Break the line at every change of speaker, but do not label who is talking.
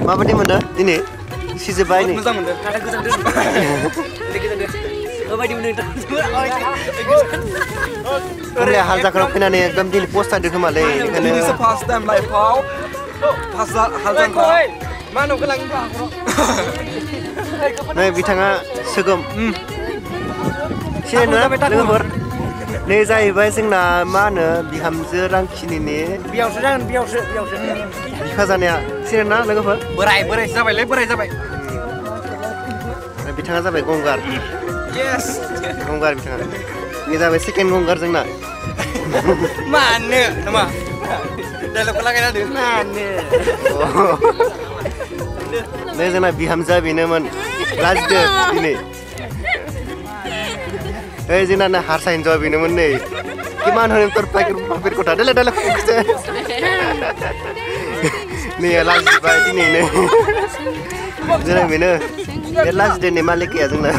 माबायदि मोनदों दिनै सिजोब्बाय नै
मोजां मोनदों नाथाय गोजांदों माबायदि मोनदों
ओरै हाल जांख्रायाव फैनानै एकदम दिनै पस्ट जादों खोमालै
बेनिखायनो फार्स्ट टाइम लाइफआव फार्स्ट हाल जांख्रा मा न'खौ लांनो
नै बिथाङा सोगोम सिनायनो लोगोफोर नै जाहैबाय जोंना मा होनो बिहामजो रांखिनिनि
बेयावसो जागोन बेयावसो
बिफा जानाया सिनायना लोगोफोर
बोराय जाबायलै बोराय जाबाय
बिथाङा जाबाय गंगार
यस
गंगार बिथाङा बे जाबाय सेकेन्ड गंगार जोंना
मानो नामा डायलगखौ लागायना होदो मानो
नै जोंना बिहामजोआ बेनोमोन लाजिदो दिनै ओइ जोंना हारसा हिन्जावा बेनोमोन नै किमान होनो তোর পাপের কথা দেলে দেলে नै लाजिबाय दिनैनो जोंना बेनो बे लाजिदोनि मालिक गैया जोंना